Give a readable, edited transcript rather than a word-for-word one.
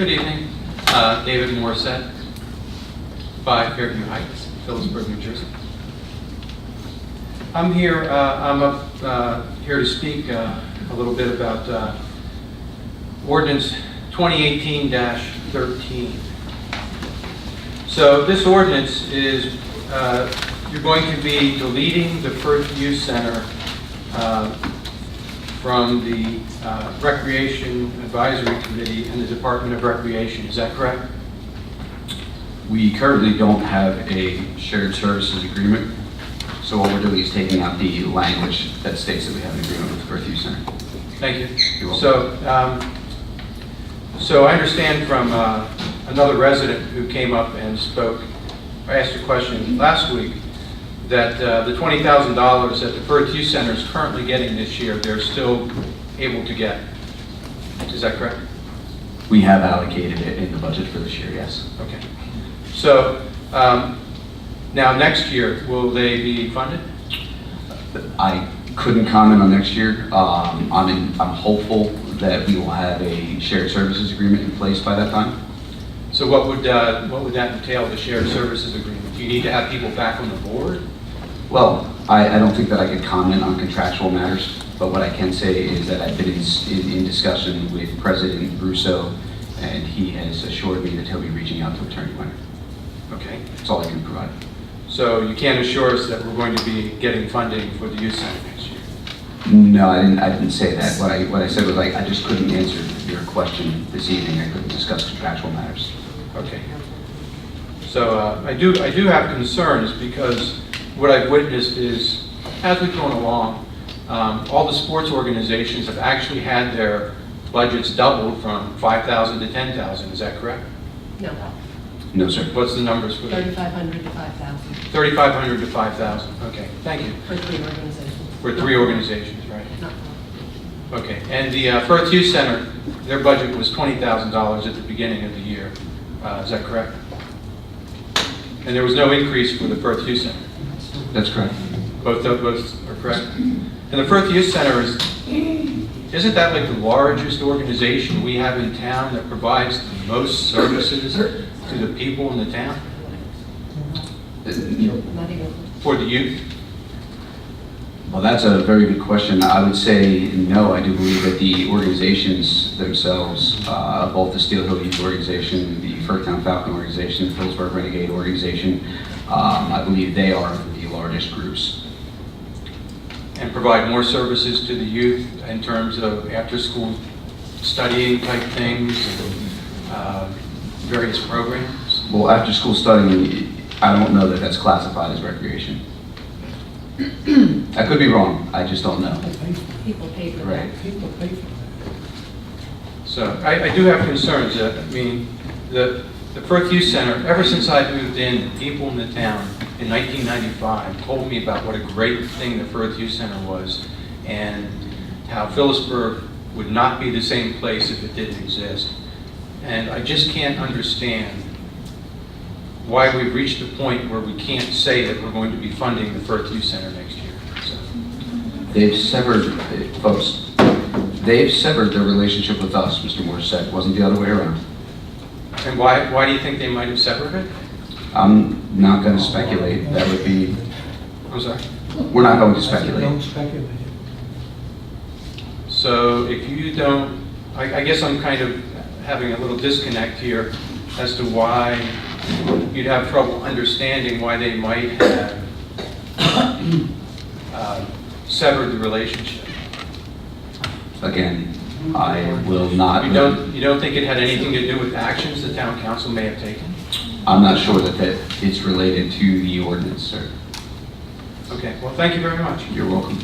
Good evening. David Morrisette, 5 Fairview Heights, Phillipsburg, New Jersey. I'm here to speak a little bit about Ordinance 2018-13. So this ordinance is, you're going to be deleting the Firth Youth Center from the Recreation Advisory Committee and the Department of Recreation. Is that correct? We currently don't have a shared services agreement, so what we're doing is taking out the language that states that we have an agreement with the Firth Youth Center. Thank you. You're welcome. So I understand from another resident who came up and spoke, I asked a question last week, that the $20,000 that the Firth Youth Center is currently getting this year, they're still able to get. Is that correct? We have allocated it in the budget for this year, yes. Okay. So now next year, will they be funded? I couldn't comment on next year. I'm hopeful that we will have a shared services agreement in place by that time. So what would that entail, the shared services agreement? Do you need to have people back on the board? Well, I don't think that I could comment on contractual matters, but what I can say is that I've been in discussion with President Russo, and he has assured me that he'll be reaching out to Attorney Winter. Okay. That's all I can provide. So you can't assure us that we're going to be getting funding for the youth center next year? No, I didn't say that. What I said was I just couldn't answer your question this evening. I couldn't discuss contractual matters. Okay. So I do have concerns because what I've witnessed is, as we've gone along, all the sports organizations have actually had their budgets doubled from $5,000 to $10,000. Is that correct? No, No, sir. What's the numbers for that? 3,500 to 5,000 $3,500 to $5,000. Okay, thank you. for 3 organizations. For 3 organizations, right? Not Okay. And the Firth Youth Center, their budget was $20,000 at the beginning of the year. Is that correct? And there was no increase for the Firth Youth Center. That's correct. Both are correct. And the Firth Youth Center isn't that like the largest organization we have in town that provides the most services to the people in the town not even. for the youth? Well, that's a very good question. I would say no. I do believe that the organizations themselves, both the Steel Hill Youth Organization, the Firthtown Falcon Organization, the Phillipsburg Renegade Organization, I believe they are the largest groups. And provide more services to the youth in terms of after-school studying type things, various programs? Well, after school studying, I don't know that that's classified as recreation. I could be wrong. I just don't know. People pay for Right. that. So I do have concerns. I mean, the Firth Youth Center, ever since I moved in, people in the town in 1995 told me about what a great thing the Firth Youth Center was and how Phillipsburg would not be the same place if it didn't exist. And I just can't understand why we've reached a point where we can't say that we're going to be funding the Firth Youth Center next year. So, They've severed, folks, they've severed their relationship with us, Mr. Morrisette. It wasn't the other way around. and why do you think they might have severed it? I'm not going to speculate. That would be, I'm sorry. we're not going to speculate. Don't speculate. So if you don't, I guess I'm kind of having a little disconnect here as to why you'd have trouble understanding why they might have severed the relationship. Again, I will not. You don't think it had anything to do with actions the town council may have taken? I'm not sure that it's related to the ordinance, sir. Okay, well, thank you very much. You're welcome.